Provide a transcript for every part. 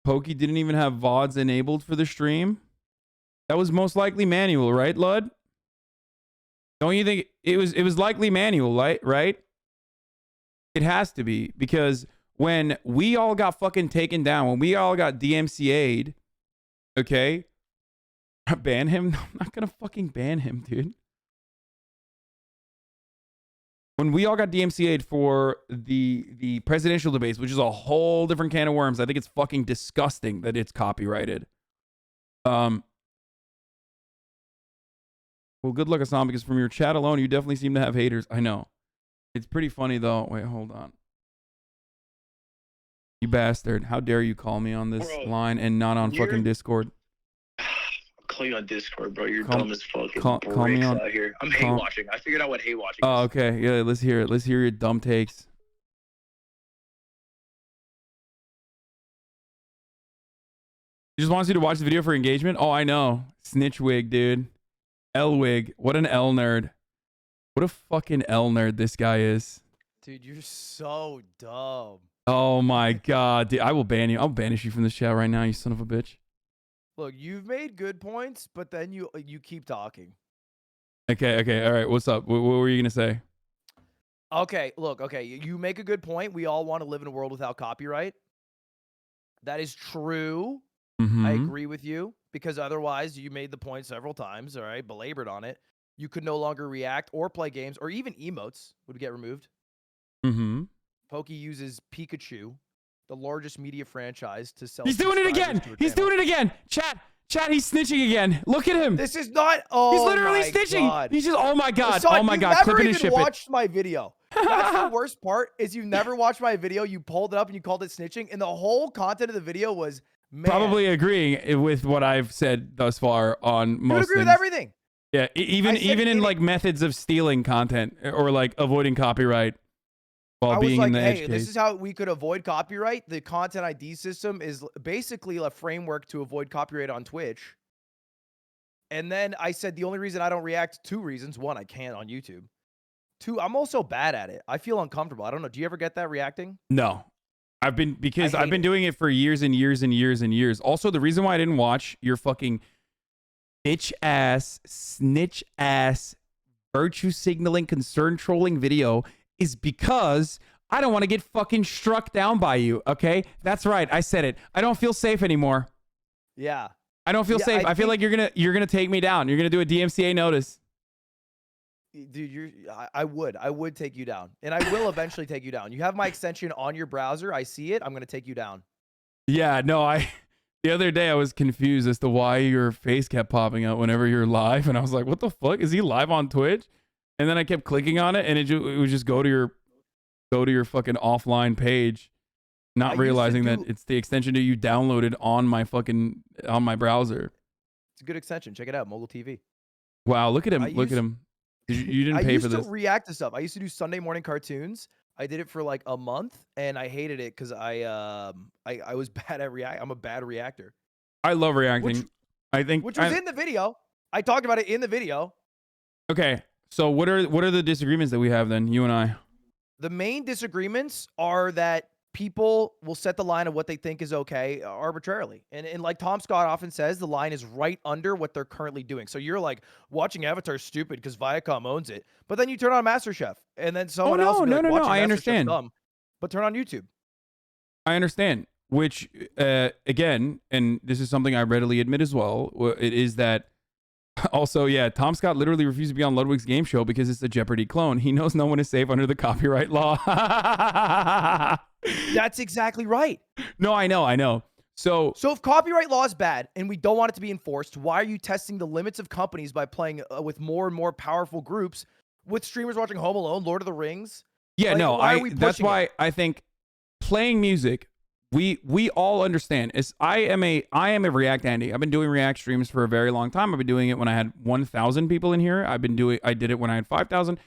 Pokey didn't even have VODs enabled for the stream. That was most likely manual, right, Lud? Don't you think it was likely manual, right? It has to be, because when we all got fucking taken down, when we all got DMCA'd, okay? Ban him? No, I'm not gonna fucking ban him, dude. When we all got DMCA'd for the presidential debates, which is a whole different can of worms, I think it's fucking disgusting that it's copyrighted. Well, good luck, Hasan, because from your chat alone, you definitely seem to have haters. I know. It's pretty funny, though. Wait, hold on. You bastard. How dare you call me on this line and not on fucking Discord? I'll call you on Discord, bro. You're dumb as fuck. Call me on, out here. I'm hate watching. I figured out what hate watching is. Oh, okay. Yeah, let's hear it. Let's hear your dumb takes. You just wants you to watch the video for engagement? Oh, I know. Snitchwig, dude. L-wig. What an L nerd. What a fucking L nerd this guy is. Dude, you're so dumb. Oh my god, dude. I will ban you. I'll banish you from the chat right now, you son of a bitch. Look, you've made good points, but then you keep talking. Okay. All right. What's up? What were you going to say? Okay, look, okay. You make a good point. We all want to live in a world without copyright. That is true. I agree with you, because otherwise, you made the point several times, all right, belabored on it. You could no longer react or play games, or even emotes would get removed. Pokey uses Pikachu, the largest media franchise, to sell. He's doing it again. He's doing it again. Chat, he's snitching again. Look at him. This is not. Oh, he's literally snitching. God. He's just. Oh my god. Son, oh my god. Clip it and ship it. Never even watched my video. That's the worst part. Is you never watched my video. You pulled it up and you called it snitching, and the whole content of the video was. Man. Probably agreeing with what I've said thus far on most. You agree things. with everything. Yeah, even in like methods of stealing content or like avoiding copyright while being in the edge case. This is how we could avoid copyright. The content ID system is basically a framework to avoid copyright on Twitch. And then I said the only reason I don't react, 2 reasons. 1, I can't on YouTube. 2, I'm also bad at it. I feel uncomfortable. I don't know. Do you ever get that reacting? No. I've been doing it for years and years and years and years. Also, the reason why I didn't watch your fucking bitch ass, snitch ass, virtue signaling, concern trolling video is because I don't want to get fucking struck down by you. Okay, that's right. I said it. I don't feel safe anymore. Yeah, I don't feel safe. I feel like you're gonna take me down. You're gonna do a DMCA notice. Dude, I would take you down, and I will eventually take you down. You have my extension on your browser. I see it. I'm gonna take you down. Yeah, no, the other day I was confused as to why your face kept popping up whenever you're live, and I was like, "What the fuck? Is he live on Twitch?" And then I kept clicking on it, and it would just go to your fucking offline page, not realizing that it's the extension that you downloaded on my browser. It's a good extension. Check it out, Mogul TV. Wow, look at him! Look at him. You didn't pay for this. I used to react to stuff. I used to do Sunday morning cartoons. I did it for like a month, and I hated it because I was bad at react. I'm a bad reactor. I love reacting. Which was in the video. I talked about it in the video. Okay, so what are the disagreements that we have then, you and I? The main disagreements are that people will set the line of what they think is okay arbitrarily. And like Tom Scott often says, the line is right under what they're currently doing. So you're like, watching Avatar is stupid because Viacom owns it. But then you turn on MasterChef, and then someone else will be like, watching I MasterChef's understand. dumb, but turn on YouTube. I understand. Which, again, and this is something I readily admit as well, it is that also, yeah, Tom Scott literally refused to be on Ludwig's game show because it's a Jeopardy clone. He knows no one is safe under the copyright law. That's exactly right. No, I know. So if copyright law is bad and we don't want it to be enforced, why are you testing the limits of companies by playing with more and more powerful groups, with streamers watching Home Alone, Lord of the Rings? Yeah, like, that's why I think playing music, we all understand. I am a React Andy. I've been doing React streams for a very long time. I've been doing it when I had 1,000 people in here. I did it when I had 5,000,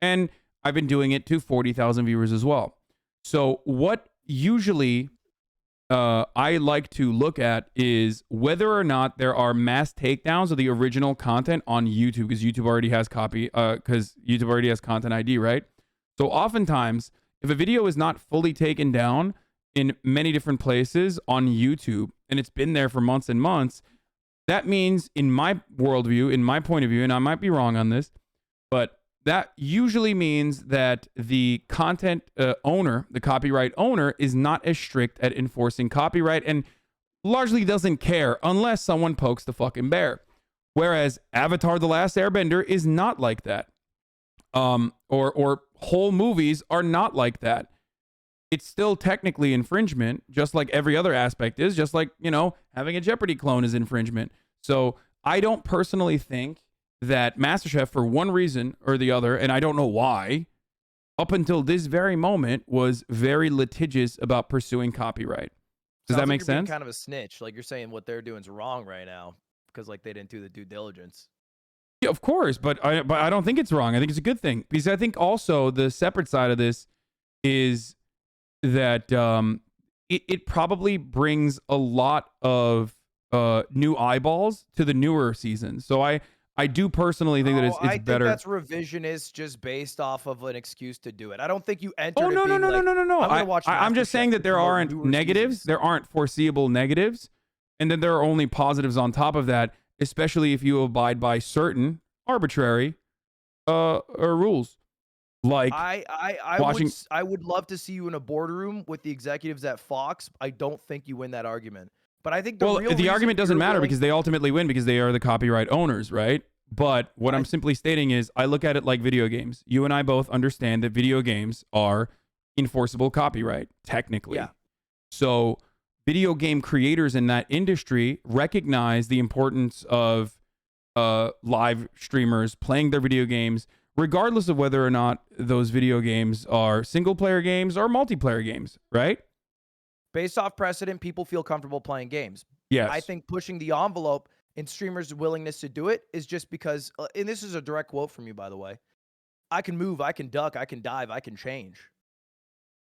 and I've been doing it to 40,000 viewers as well. So what usually I like to look at is whether or not there are mass takedowns of the original content on YouTube, because YouTube already has YouTube already has content ID, right? So oftentimes, if a video is not fully taken down, in many different places on YouTube, and it's been there for months and months, that means, in my worldview, in my point of view, and I might be wrong on this, but that usually means that the content owner, the copyright owner, is not as strict at enforcing copyright and largely doesn't care unless someone pokes the fucking bear. Whereas Avatar: The Last Airbender is not like that. Or whole movies are not like that. It's still technically infringement, just like every other aspect is, just like, you know, having a Jeopardy clone is infringement. So I don't personally think that MasterChef, for one reason or the other, and I don't know why, up until this very moment, was very litigious about pursuing copyright. Does that make sense? Being kind of a snitch. Like, you're saying what they're doing is wrong right now because, like, they didn't do the due diligence. Yeah, of course, but I don't think it's wrong. I think it's a good thing, because I think also the separate side of this is that it probably brings a lot of new eyeballs to the newer seasons. So I do personally think that it's better. I think that's revisionist, just based off of an excuse to do it. I don't think you entered. Oh, no. I'm just saying that there aren't negatives. There aren't foreseeable negatives, and then there are only positives on top of that, especially if you abide by certain arbitrary rules. Like I would love to see you in a boardroom with the executives at Fox. I don't think you win that argument. But I think the argument doesn't matter because they ultimately win because they are the copyright owners, right? But what I'm simply stating is I look at it like video games. You and I both understand that video games are enforceable copyright, technically. Yeah. So video game creators in that industry recognize the importance of live streamers playing their video games, regardless of whether or not those video games are single-player games or multiplayer games, right? Based off precedent, people feel comfortable playing games. Yes. I think pushing the envelope in streamers' willingness to do it is just because, and this is a direct quote from you, by the way, I can move, I can duck, I can dive, I can change.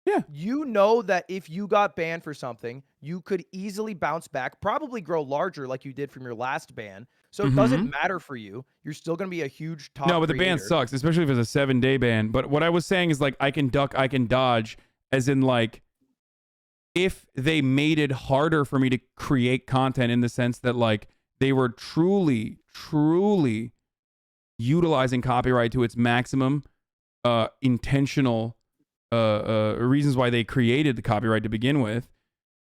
Yeah. You know that if you got banned for something, you could easily bounce back, probably grow larger like you did from your last ban. So it doesn't matter for you. You're still going to be a huge top No, but the ban sucks, especially if it's a 7-day ban. But what I was saying is, like, I can duck, I can dodge, as in, like, if they made it harder for me to create content in the sense that, like, they were truly utilizing copyright to its maximum intentional reasons why they created the copyright to begin with,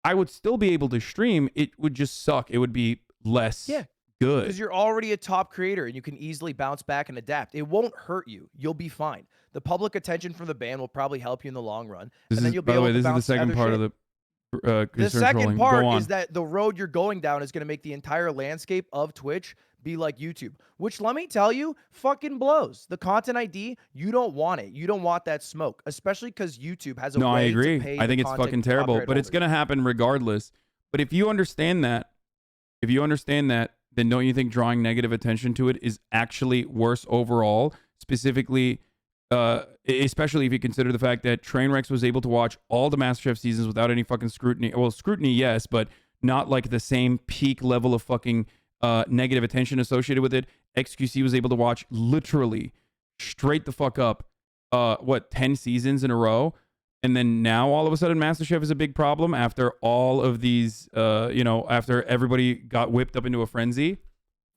I would still be able to stream. It would just suck. It would be less good. Because you're already a top creator and you can easily bounce back and adapt. It won't hurt you. You'll be fine. The public attention from the ban will probably help you in the long run. This and then is, you'll be by the able way, to this is the bounce second part of the The second part is that the road you're going down is going to make the entire landscape of Twitch be like YouTube, which, let me tell you, fucking blows. The content ID, you don't want it. You don't want that smoke, especially because YouTube has a way I agree. to pay I think it's fucking terrible, but it's going to happen regardless. But if you understand that, then don't you think drawing negative attention to it is actually worse overall? Specifically, especially if you consider the fact that Trainwrecks was able to watch all the MasterChef seasons without any fucking scrutiny. Well, scrutiny, yes, but not like the same peak level of fucking negative attention associated with it. XQC was able to watch literally straight the fuck up, 10 seasons in a row. And then now all of a sudden MasterChef is a big problem after all of these, after everybody got whipped up into a frenzy.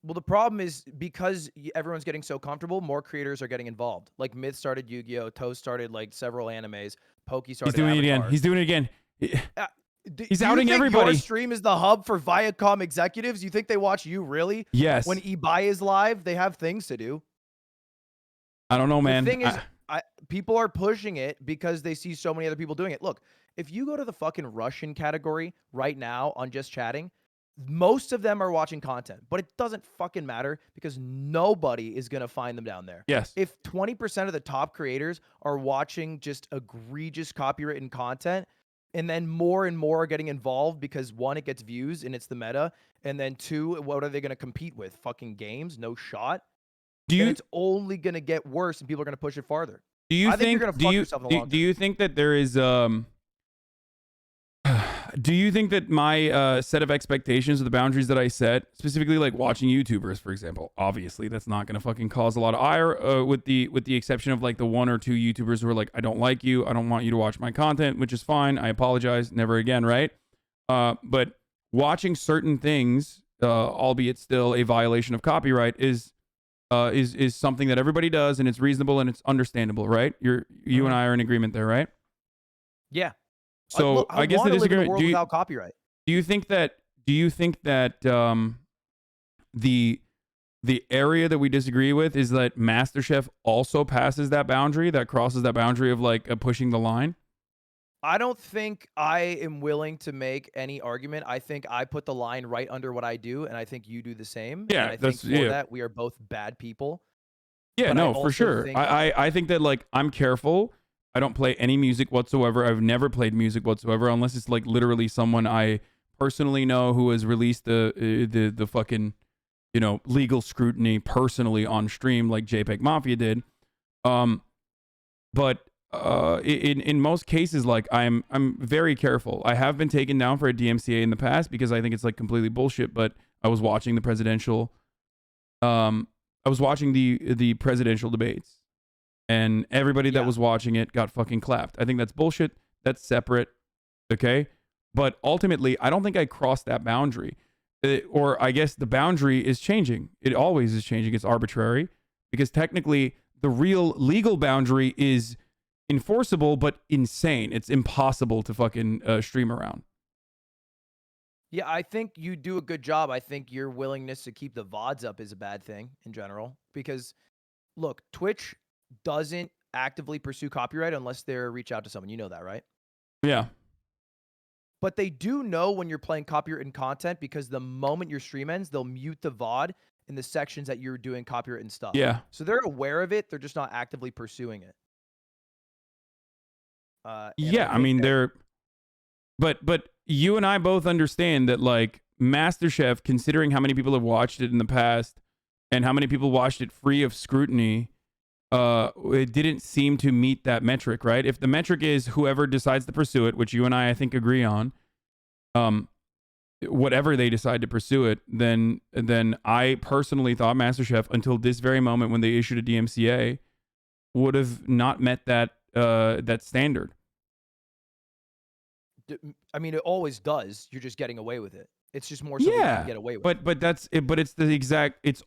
Well, the problem is because everyone's getting so comfortable, more creators are getting involved. Like Myth started Yu-Gi-Oh! Toast started like several animes. Poki started He's doing it again. He's outing you think everybody. Your stream is the hub for Viacom executives? You think they watch you really? Yes. When Ibai is live, they have things to do. I don't know, man. The thing is, people are pushing it because they see so many other people doing it. Look, if you go to the fucking Russian category right now on Just Chatting, most of them are watching content, but it doesn't fucking matter because nobody is going to find them down there. Yes. If 20% of the top creators are watching just egregious copywritten content, and then more and more are getting involved because, one, it gets views and it's the meta, and then two, what are they going to compete with? Fucking games? No shot. It's only going to get worse and people are going to push it farther. Do you think you're going to fuck yourself in the long term. Do you think that there is Do you think that my set of expectations or the boundaries that I set, specifically like watching YouTubers, for example, obviously that's not going to fucking cause a lot of ire, with the exception of like the 1 or 2 YouTubers who are like, I don't like you, I don't want you to watch my content, which is fine. I apologize, never again, right? But watching certain things, albeit still a violation of copyright, is something that everybody does, and it's reasonable and it's understandable, right? You and I are in agreement there, right? Yeah. So look, I guess the live in a disagreement. world without copyright. Do you think that the area that we disagree with is that MasterChef also passes that boundary, that crosses that boundary of like pushing the line? I don't think I am willing to make any argument. I think I put the line right under what I do, and I think you do the same. Yeah, and I think for that we are both bad people. Yeah, But no, for sure. I think that like I'm careful. I don't play any music whatsoever. I've never played music whatsoever unless it's like literally someone I personally know who has released the fucking, you know, legal scrutiny personally on stream like JPEG Mafia did. But in most cases, like I'm very careful. I have been taken down for a DMCA in the past because I think it's like completely bullshit. But I was watching the presidential, the presidential debates, and everybody that was watching it got fucking clapped. I think that's bullshit. That's separate, okay? But ultimately, I don't think I crossed that boundary. Or I guess the boundary is changing. It always is changing. It's arbitrary because technically the real legal boundary is enforceable but insane. It's impossible to fucking stream around. Yeah, I think you do a good job. I think your willingness to keep the VODs up is a bad thing in general because, look, Twitch doesn't actively pursue copyright unless they reach out to someone. You know that, right? Yeah. But they do know when you're playing copyrighted content because the moment your stream ends, they'll mute the VOD in the sections that you're doing copyrighted stuff. Yeah. So they're aware of it. They're just not actively pursuing it. Yeah, I mean, but you and I both understand that like MasterChef, considering how many people have watched it in the past and how many people watched it free of scrutiny, it didn't seem to meet that metric, right? If the metric is whoever decides to pursue it, which you and I think agree on, whatever they decide to pursue it, then I personally thought MasterChef until this very moment when they issued a DMCA would have not met that that standard. I mean, it always does. You're just getting away with it. It's just more so you can get away with it. But that's it. But it's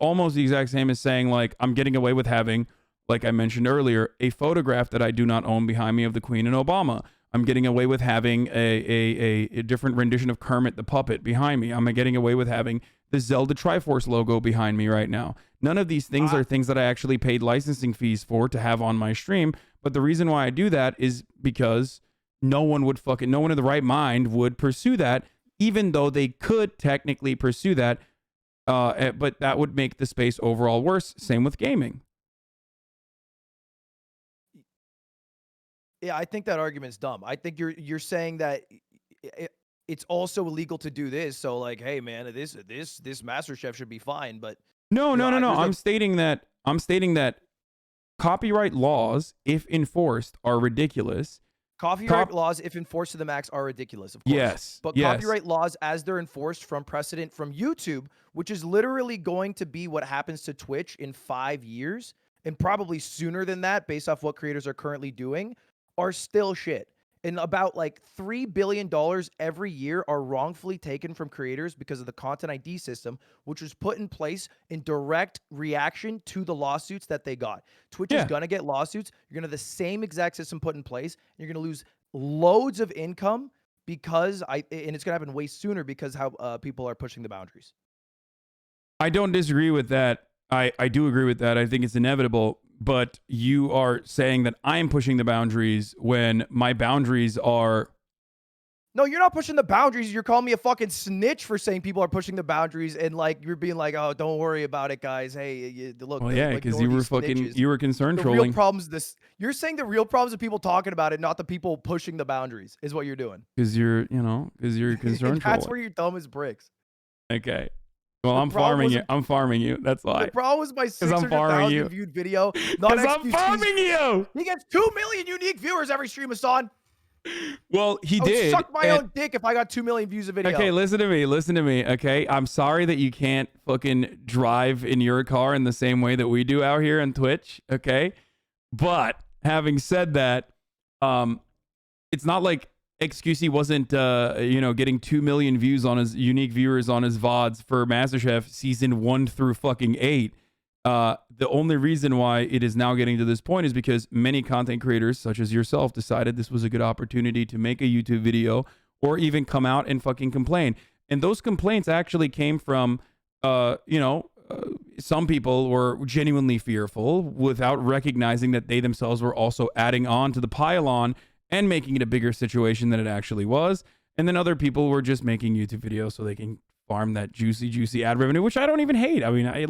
almost the exact same as saying like I'm getting away with having, like I mentioned earlier, a photograph that I do not own behind me of the Queen and Obama. I'm getting away with having a different rendition of Kermit the Puppet behind me. I'm getting away with having the Zelda Triforce logo behind me right now. None of these things are things that I actually paid licensing fees for to have on my stream. But the reason why I do that is because no one in the right mind would pursue that, even though they could technically pursue that. But that would make the space overall worse. Same with gaming. Yeah, I think that argument's dumb. I think you're saying that it's also illegal to do this. So like, hey man, this MasterChef should be fine. But no. I'm stating that copyright laws, if enforced, are ridiculous. Copyright laws, if enforced to the max, are ridiculous, of course. Yes. But copyright laws, as they're enforced from precedent from YouTube, which is literally going to be what happens to Twitch in 5 years, and probably sooner than that, based off what creators are currently doing, are still shit. And about like $3 billion every year are wrongfully taken from creators because of the Content ID system, which was put in place in direct reaction to the lawsuits that they got. Twitch is going to get lawsuits. You're going to have the same exact system put in place. You're going to lose loads of income because and it's going to happen way sooner because how people are pushing the boundaries. I don't disagree with that. I do agree with that. I think it's inevitable. But you are saying that I'm pushing the boundaries when my boundaries are... No, you're not pushing the boundaries. You're calling me a fucking snitch for saying people are pushing the boundaries, and like you're being like, "Oh, don't worry about it, guys. Hey, look." Well, yeah, because you were concerned trolling. The real problems you're saying the real problems of people talking about it, not the people pushing the boundaries, is what you're doing. Because you're concerned. That's where you're dumb as bricks. Okay. Well, I'm farming you. I'm farming you. That's why. The problem was my 600,000 viewed video. Because I'm farming you. He gets 2 million unique viewers every stream, Hasan. Well, he I would did. suck my own dick if I got 2 million views a video. Okay, listen to me. Okay, I'm sorry that you can't fucking drive in your car in the same way that we do out here on Twitch. Okay, but having said that, it's not like XQC wasn't, getting 2 million views on his unique viewers on his VODs for MasterChef season 1 through fucking 8. The only reason why it is now getting to this point is because many content creators, such as yourself, decided this was a good opportunity to make a YouTube video or even come out and fucking complain. And those complaints actually came from, some people were genuinely fearful without recognizing that they themselves were also adding on to the pile-on and making it a bigger situation than it actually was. And then other people were just making YouTube videos so they can farm that juicy ad revenue, which I don't even hate. I mean, I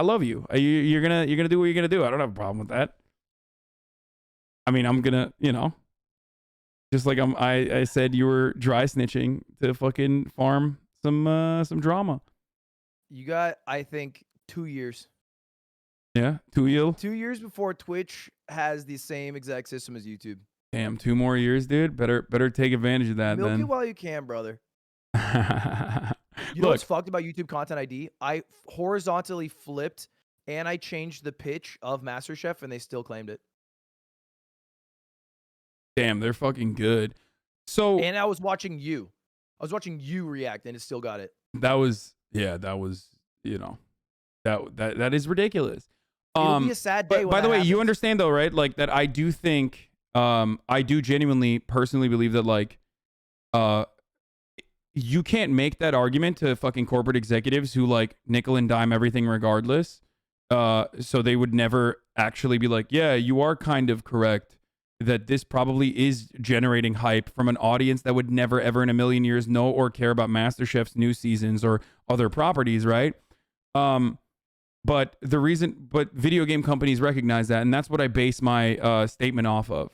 love you. You're gonna do what you're gonna do. I don't have a problem with that. I mean, I'm gonna, just like I said you were dry snitching to fucking farm some drama. You got, I think, 2 years. Yeah, 2 years. 2 years before Twitch has the same exact system as YouTube. Damn, 2 more years, dude. Better take advantage of that. Milk then. it while you can, brother. You know what's fucked about YouTube Content ID? I horizontally flipped and I changed the pitch of MasterChef and they still claimed it. Damn, they're fucking good. So and I was watching you. I was watching you react and it still got it. That was that is ridiculous. It'll be a sad day. But by the way, you understand though, right? Like that I do think I do genuinely personally believe that like you can't make that argument to fucking corporate executives who like nickel and dime everything regardless. So they would never actually be like, yeah, you are kind of correct that this probably is generating hype from an audience that would never ever in a million years know or care about MasterChef's new seasons or other properties, right? But video game companies recognize that, and that's what I base my statement off of.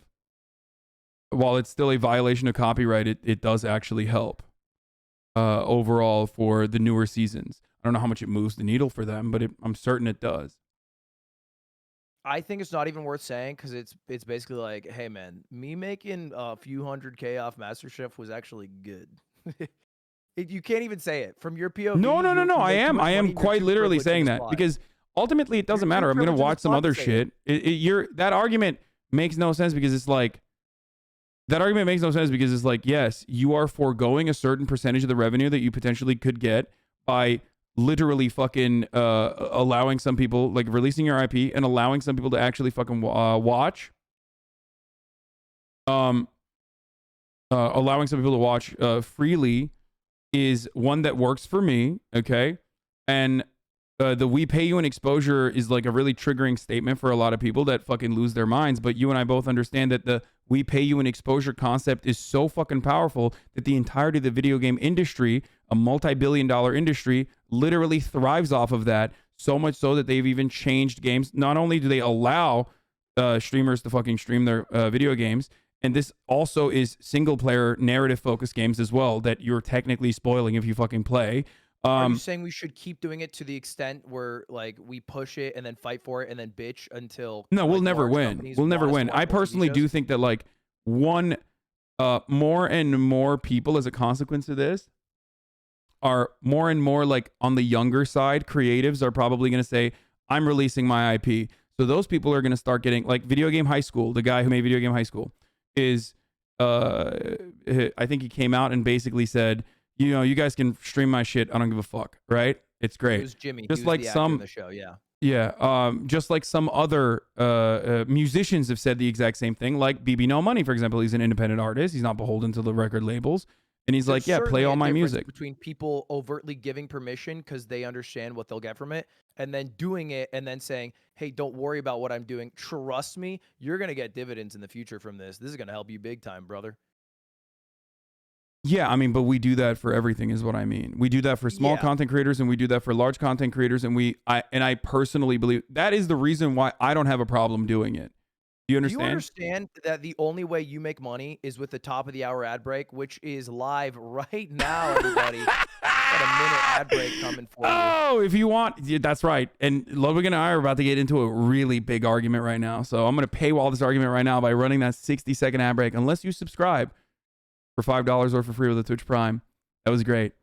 While it's still a violation of copyright, it does actually help overall for the newer seasons. I don't know how much it moves the needle for them, but I'm certain it does. I think it's not even worth saying because it's basically like, hey man, me making a few $100K off MasterChef was actually good. You can't even say it from your POV. No. I am quite literally saying that because ultimately it doesn't matter. I'm gonna watch some other shit. That argument makes no sense because it's like. That argument makes no sense because it's like, yes, you are foregoing a certain percentage of the revenue that you potentially could get by literally fucking allowing some people, like releasing your IP and allowing some people to actually fucking watch. Allowing some people to watch freely is one that works for me, okay? And the we pay you an exposure is like a really triggering statement for a lot of people that fucking lose their minds. But you and I both understand that the we pay you an exposure concept is so fucking powerful that the entirety of the video game industry, a multi-billion-dollar industry, literally thrives off of that. So much so that they've even changed games. Not only do they allow streamers to fucking stream their video games, and this also is single-player narrative-focused games as well that you're technically spoiling if you fucking play. Are you saying we should keep doing it to the extent where like we push it and then fight for it and then bitch until no, we'll never win. We'll never win. I personally do think that like more and more people as a consequence of this are more and more like on the younger side. Creatives are probably going to say, I'm releasing my IP. So those people are going to start getting like Video Game High School. The guy who made Video Game High School is, I think he came out and basically said, you guys can stream my shit. I don't give a fuck, right? It's great. It was Jimmy. Just he was like the some actor in the show, yeah. Yeah, just like some other musicians have said the exact same thing. Like BB No Money, for example, he's an independent artist. He's not beholden to the record labels, and he's like, yeah, play all my music. Between people overtly giving permission because they understand what they'll get from it, and then doing it, and then saying, hey, don't worry about what I'm doing. Trust me, you're gonna get dividends in the future from this. This is gonna help you big time, brother. Yeah, I mean, but we do that for everything is what I mean. We do that for small content creators and we do that for large content creators. And I personally believe that is the reason why I don't have a problem doing it. Do you Do you understand? understand that the only way you make money is with the top of the hour ad break, which is live right now, everybody? Got a minute ad break coming for you. Oh, if you want, yeah, that's right. And Ludwig and I are about to get into a really big argument right now. So I'm going to paywall this argument right now by running that 60-second ad break, unless you subscribe for $5 or for free with a Twitch Prime. That was great.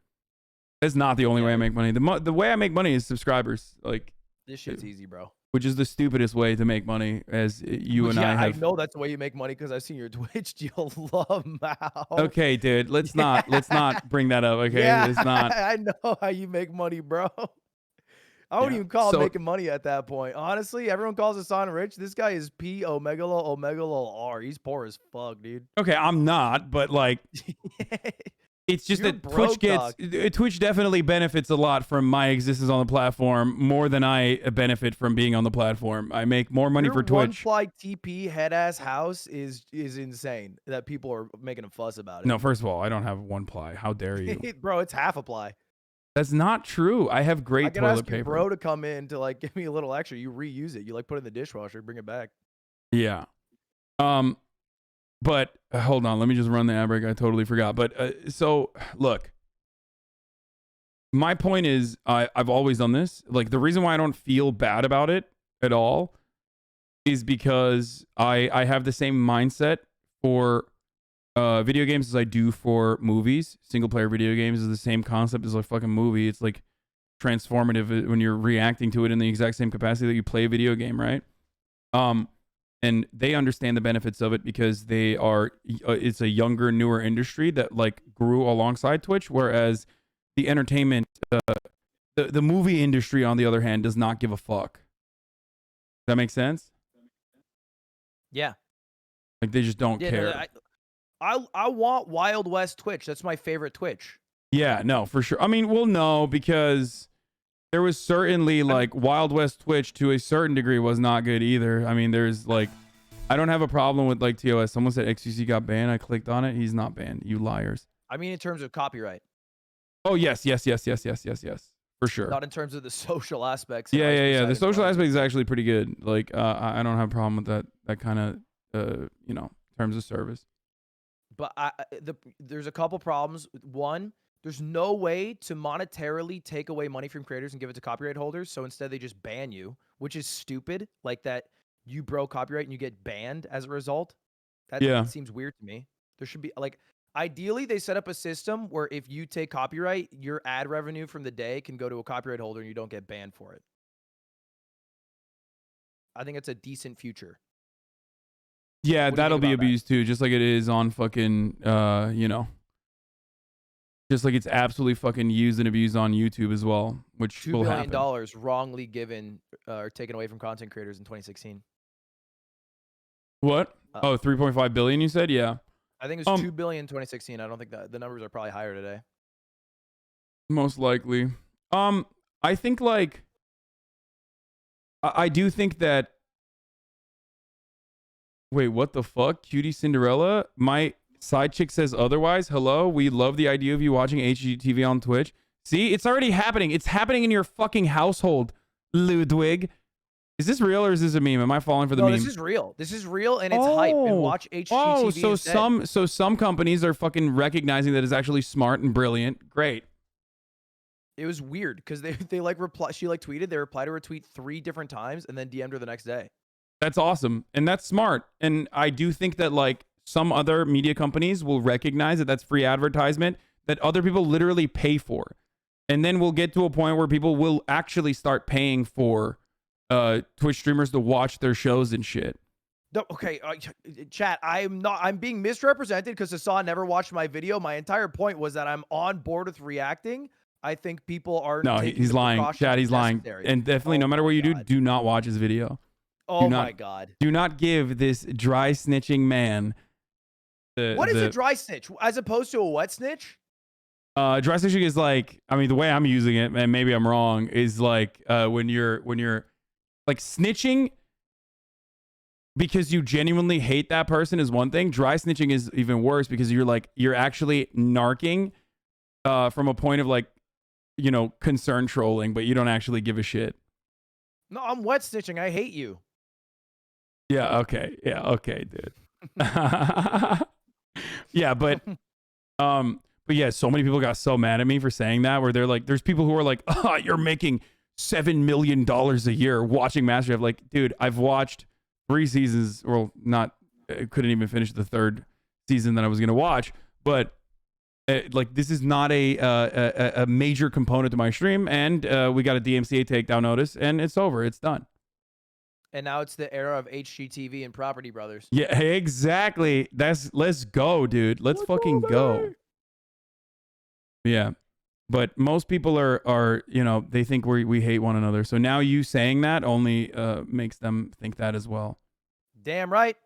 That's not the only way I make money. The way I make money is subscribers. Like, this shit's easy, bro. Which is the stupidest way to make money, as you and I have. I know that's the way you make money because I've seen your Twitch deal love Mao. Okay, dude, let's not bring that up. Okay, yeah, it's not. I know how you make money, bro. I wouldn't even call it making money at that point. Honestly, everyone calls Hasan rich. This guy is P Omega R. He's poor as fuck, dude. Okay, I'm not, but like, it's just that Twitch definitely benefits a lot from my existence on the platform more than I benefit from being on the platform. I make more money for Twitch. One-ply TP head ass house is insane. That people are making a fuss about it. No, first of all, I don't have one ply. How dare you, bro? It's half a ply. That's not true. I have great toilet paper. Bro, to come in to like give me a little extra. You reuse it. You like put it in the dishwasher, bring it back. Yeah. But hold on, let me just run the ad break. I totally forgot. But so look, my point is, I've always done this. Like, the reason why I don't feel bad about it at all is because I have the same mindset for video games as I do for movies. Single player video games is the same concept as a fucking movie. It's like transformative when you're reacting to it in the exact same capacity that you play a video game, right? And they understand the benefits of it because they are, it's a younger, newer industry that like grew alongside Twitch, whereas the entertainment, the movie industry, on the other hand, does not give a fuck. Does that make sense? Yeah. Like, they just don't care. No, I want Wild West Twitch. That's my favorite Twitch. Yeah, no, for sure. I mean, well, no, because there was certainly like Wild West Twitch to a certain degree was not good either. I mean, there's like, I don't have a problem with like TOS. Someone said XQC got banned. I clicked on it. He's not banned. You liars. I mean, in terms of copyright. Oh, yes. For sure. Not in terms of the social aspects. Yeah. The social aspect is actually pretty good. Like, I don't have a problem with that kind of, terms of service. But there's a couple problems. One, there's no way to monetarily take away money from creators and give it to copyright holders. So instead, they just ban you, which is stupid. Like that you broke copyright and you get banned as a result. That seems weird to me. There should be like, ideally, they set up a system where if you take copyright, your ad revenue from the day can go to a copyright holder and you don't get banned for it. I think it's a decent future. Yeah, that'll be abused too, just like it is on fucking, just like it's absolutely fucking used and abused on YouTube as well, which will happen. $2 billion wrongly given or taken away from content creators in 2016. What? 3.5 billion you said? Yeah. I think it was 2 billion in 2016. I don't think that the numbers are probably higher today. Most likely. I think like, I do think that. Wait, what the fuck? Cutie Cinderella? My side chick says otherwise. Hello? We love the idea of you watching HGTV on Twitch. See? It's already happening. It's happening in your fucking household, Ludwig. Is this real or is this a meme? Am I falling for the meme? No, this is real. This is real and it's hype. And watch HGTV so some companies are fucking recognizing that it's actually smart and brilliant. Great. It was weird because they like reply. She like tweeted. They replied to her tweet 3 different times and then DM'd her the next day. That's awesome. And that's smart. And I do think that like some other media companies will recognize that that's free advertisement that other people literally pay for. And then we'll get to a point where people will actually start paying for Twitch streamers to watch their shows and shit. Okay, chat, I'm being misrepresented because Hasan never watched my video. My entire point was that I'm on board with reacting. I think people are he's lying. Chat, he's lying. And definitely no matter what you do not watch his video. Oh my God. Do not give this dry snitching man what is a dry snitch as opposed to a wet snitch? Dry snitching is like, I mean, the way I'm using it, and maybe I'm wrong, is like when you're like snitching because you genuinely hate that person is one thing. Dry snitching is even worse because you're actually narking from a point of like, concern trolling, but you don't actually give a shit. No, I'm wet snitching. I hate you. Yeah. Okay. Yeah. Okay, dude. Yeah, but yeah, so many people got so mad at me for saying that. Where they're like, there's people who are like, "Oh, you're making $7 million a year watching MasterChef." Like, dude, I've watched 3 seasons. Well, not. I couldn't even finish the 3rd season that I was gonna watch, but. Like, this is not a major component to my stream, and we got a DMCA takedown notice, and it's over. It's done. And now it's the era of HGTV and Property Brothers. Yeah, exactly. Let's go, dude. Let's fucking go. Yeah, but most people are they think we hate one another. So now you saying that only makes them think that as well. Damn right.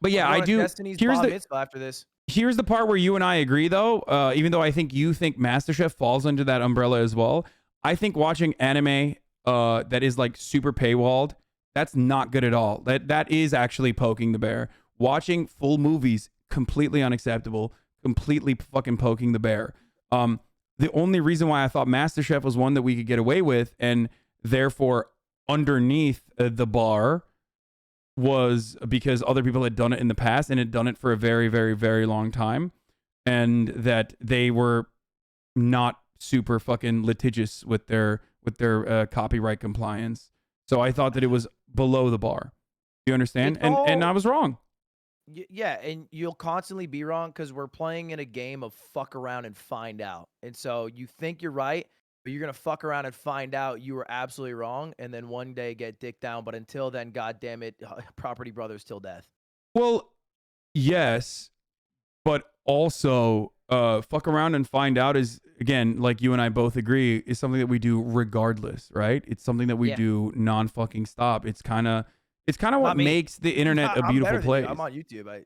But yeah, I do. Destiny's bar mitzvah after this. Here's the part where you and I agree, though. Even though I think you think MasterChef falls under that umbrella as well, I think watching anime that is like super paywalled, that's not good at all. That is actually poking the bear. Watching full movies, completely unacceptable. Completely fucking poking the bear. The only reason why I thought MasterChef was one that we could get away with, and therefore underneath the bar, was because other people had done it in the past and had done it for a very, very, very long time, and that they were not super fucking litigious with their copyright compliance. So I thought that it was below the bar. You understand? And I was wrong. Yeah, and you'll constantly be wrong because we're playing in a game of fuck around and find out. And so you think you're right, but you're going to fuck around and find out you were absolutely wrong, and then one day get dicked down. But until then, God damn it, Property Brothers till death. Well, yes, but also fuck around and find out is, again, like you and I both agree, is something that we do regardless, right? It's something that we do non-fucking stop. It's kind of what makes the internet a beautiful place. I'm on YouTube.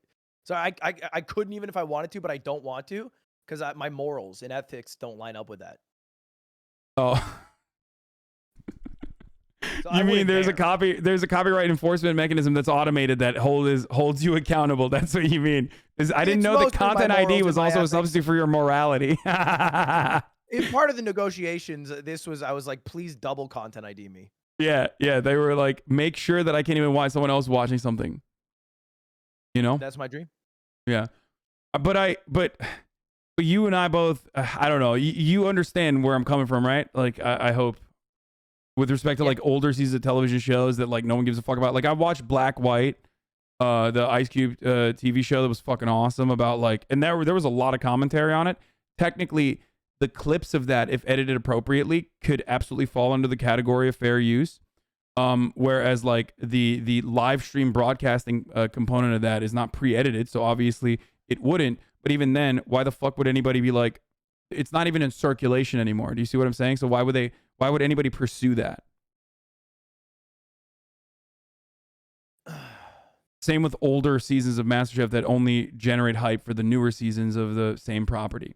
I couldn't even if I wanted to, but I don't want to because my morals and ethics don't line up with that. Oh, so you mean there's a copyright enforcement mechanism that's automated that holds you accountable? That's what you mean? I didn't know that content ID was also a substitute for your morality. In part of the negotiations, I was like, please double content ID me. Yeah, they were like, make sure that I can't even watch someone else watching something. You know? That's my dream. Yeah, but you and I both, I don't know. You understand where I'm coming from, right? Like, I hope, with respect to like older seasons of television shows that like no one gives a fuck about. Like, I watched Black White, the Ice Cube TV show that was fucking awesome about like, and there was a lot of commentary on it. Technically, the clips of that, if edited appropriately, could absolutely fall under the category of fair use. Whereas like the live stream broadcasting component of that is not pre-edited, so obviously it wouldn't. But even then, why the fuck would anybody be like, it's not even in circulation anymore? Do you see what I'm saying? So why would anybody pursue that? Same with older seasons of MasterChef that only generate hype for the newer seasons of the same property.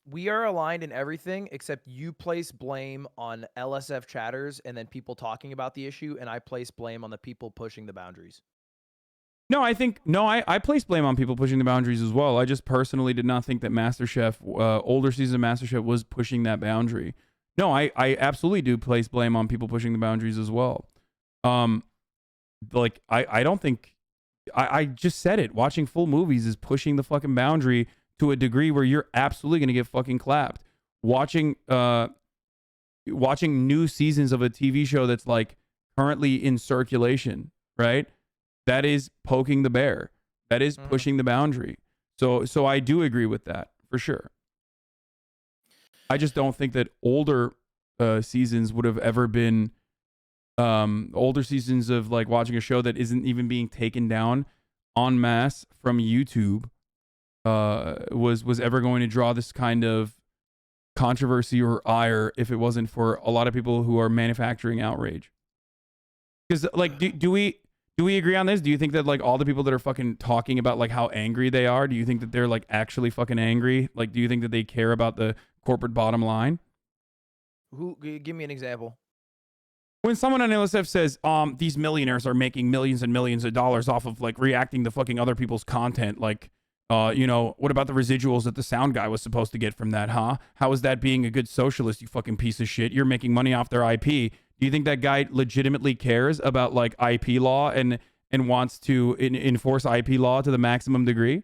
We are aligned in everything except you place blame on LSF chatters and then people talking about the issue, and I place blame on the people pushing the boundaries. No, I place blame on people pushing the boundaries as well. I just personally did not think that MasterChef, older season of MasterChef, was pushing that boundary. No, I absolutely do place blame on people pushing the boundaries as well. Like, I don't think, I just said it. Watching full movies is pushing the fucking boundary to a degree where you're absolutely going to get fucking clapped. Watching new seasons of a TV show that's like currently in circulation, right? That is poking the bear. That is pushing the boundary. So I do agree with that for sure. I just don't think that older seasons would have ever been older seasons of like watching a show that isn't even being taken down en masse from YouTube was ever going to draw this kind of controversy or ire if it wasn't for a lot of people who are manufacturing outrage. Because like, do we agree on this? Do you think that like all the people that are fucking talking about like how angry they are, do you think that they're like actually fucking angry? Like, do you think that they care about the corporate bottom line? Give me an example. When someone on LSF says, these millionaires are making millions and millions of dollars off of like reacting to fucking other people's content, like, what about the residuals that the sound guy was supposed to get from that, huh? How is that being a good socialist, you fucking piece of shit? You're making money off their IP. Do you think that guy legitimately cares about like IP law and and wants to enforce IP law to the maximum degree?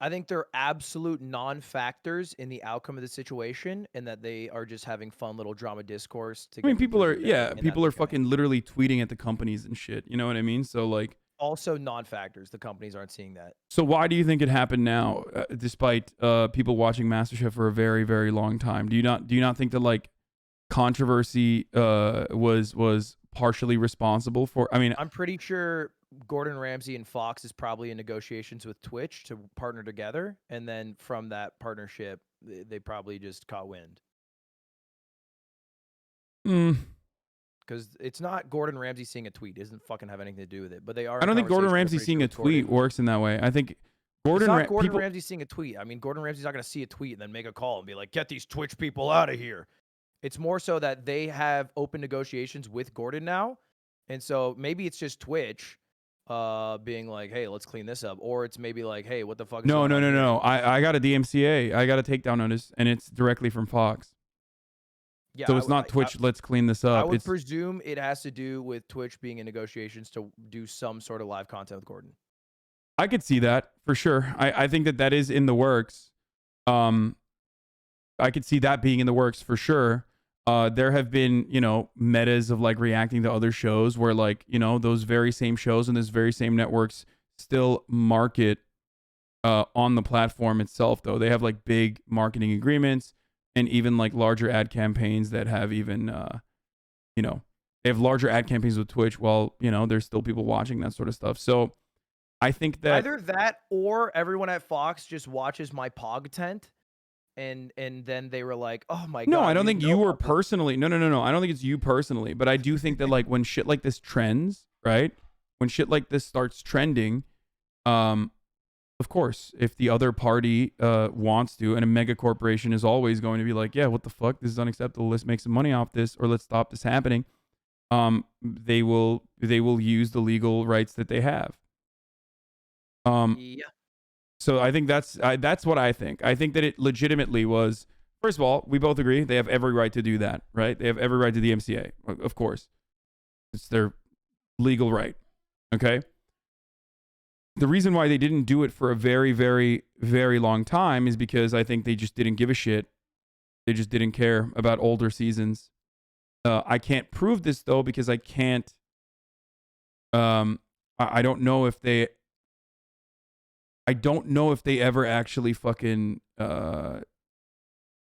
I think they're absolute non-factors in the outcome of the situation, and that they are just having fun little drama discourse to I mean, get people are, through the yeah, day, and people are that's okay. fucking literally tweeting at the companies and shit. You know what I mean? So like, Also non-factors. The companies aren't seeing that. so why do you think it happened now, despite people watching MasterChef for a very, very long time? Do you not think that like controversy was partially responsible for? I mean, I'm pretty sure Gordon Ramsay and Fox is probably in negotiations with Twitch to partner together, and then from that partnership, they probably just caught wind. Because it's not Gordon Ramsay seeing a tweet. It doesn't fucking have anything to do with it. But they are. I don't think Gordon Ramsay seeing a tweet works in that way. I think Gordon Ramsay seeing a tweet. I mean, Gordon Ramsay's not going to see a tweet and then make a call and be like, "Get these Twitch people out of here." It's more so that they have open negotiations with Gordon now, and so maybe it's just Twitch being like, "Hey, let's clean this up," or it's maybe like, "Hey, what the fuck?" No. I got a DMCA. I got a takedown notice, and it's directly from Fox. Yeah, so it's not Twitch. Let's clean this up. I would presume it has to do with Twitch being in negotiations to do some sort of live content with Gordon. I could see that for sure. I think that is in the works. I could see that being in the works for sure. There have been, metas of like reacting to other shows where like, those very same shows and those very same networks still market on the platform itself, though. They have like big marketing agreements and even like larger ad campaigns that have even, they have larger ad campaigns with Twitch while, there's still people watching that sort of stuff. So I think that either that or everyone at Fox just watches my Pog tent. And then they were like, "Oh my god." No, I don't think you were personally. No. I don't think it's you personally, but I do think that like when shit like this trends, right? When shit like this starts trending, of course, if the other party wants to, and a mega corporation is always going to be like, "Yeah, what the fuck? This is unacceptable. Let's make some money off this, or let's stop this happening." They will use the legal rights that they have. Yeah. So I think that's what I think. I think that it legitimately was, first of all, we both agree they have every right to do that, right? They have every right to the DMCA, of course. It's their legal right, okay? The reason why they didn't do it for a very, very, very long time is because I think they just didn't give a shit. They just didn't care about older seasons. I can't prove this, though, because I can't... I don't know if they... I don't know if they ever actually fucking Gordon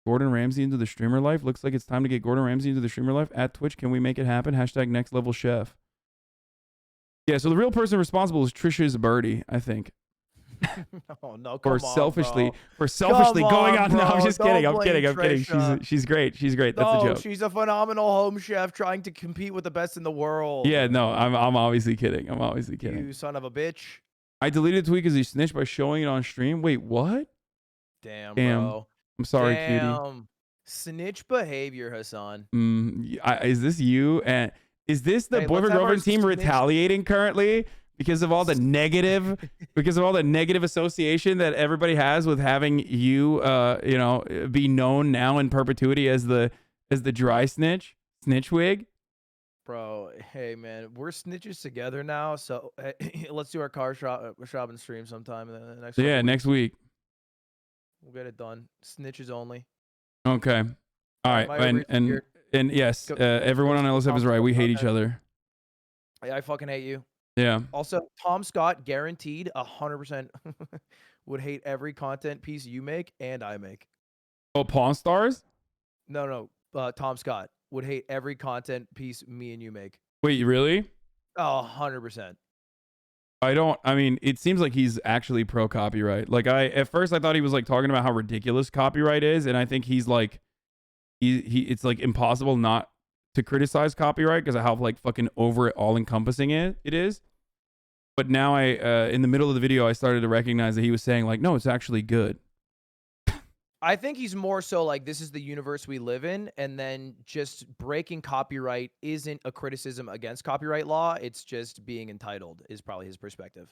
Ramsay into the streamer life. Looks like it's time to get Gordon Ramsay into the streamer life at Twitch. Can we make it happen? # next level chef. Yeah, so the real person responsible is Trisha Zaberti, I think. Oh no, come for selfishly going on. Bro. No, I'm just kidding. I'm kidding. Trisha. She's great. She's great. That's a joke. She's a phenomenal home chef trying to compete with the best in the world. Yeah, no, I'm obviously kidding. You son of a bitch. I deleted the tweet because he snitched by showing it on stream. Wait, what? Damn, bro. I'm sorry, cutie. Snitch behavior, Hasan. Is this you? And is this the boyfriend girlfriend team retaliating currently because of all the negative, association that everybody has with having you, be known now in perpetuity as the dry snitch wig? Bro, hey man, we're snitches together now, so let's do our car shopping stream sometime next week. We'll get it done. Snitches only. Okay. All right. And yes, everyone on LSF is right. We hate each other. I fucking hate you. Yeah. Also, Tom Scott guaranteed 100% would hate every content piece you make and I make. Oh, Pawn Stars? No. Tom Scott would hate every content piece me and you make. Wait, really? Oh, 100%. I mean, it seems like he's actually pro copyright. Like at first I thought he was like talking about how ridiculous copyright is. And I think he's like, it's like impossible not to criticize copyright because of how like fucking over it all encompassing it is. But now in the middle of the video, I started to recognize that he was saying like, no, it's actually good. I think he's more so like, this is the universe we live in, and then just breaking copyright isn't a criticism against copyright law. It's just being entitled is probably his perspective.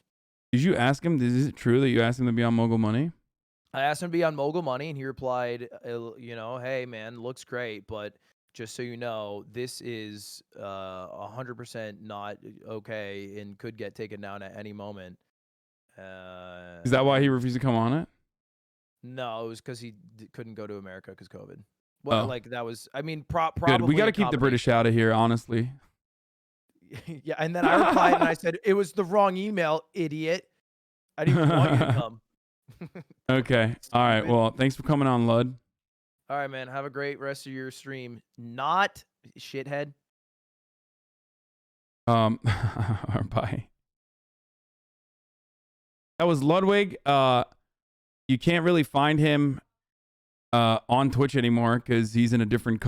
Did you ask him, is it true that you asked him to be on Mogul Money? I asked him to be on Mogul Money, and he replied, hey, man, looks great, but just so you know, this is 100% not okay and could get taken down at any moment. Is that why he refused to come on it? No, it was because he couldn't go to America because COVID. Well, like that was, I mean, probably. Good. We got to keep the British out of here, honestly. Yeah, and then I replied and I said, it was the wrong email, idiot. I didn't even want you to come. Okay. All right. Well, thanks for coming on, Lud. All right, man. Have a great rest of your stream. Not shithead. Bye. That was Ludwig. You can't really find him on Twitch anymore because he's in a different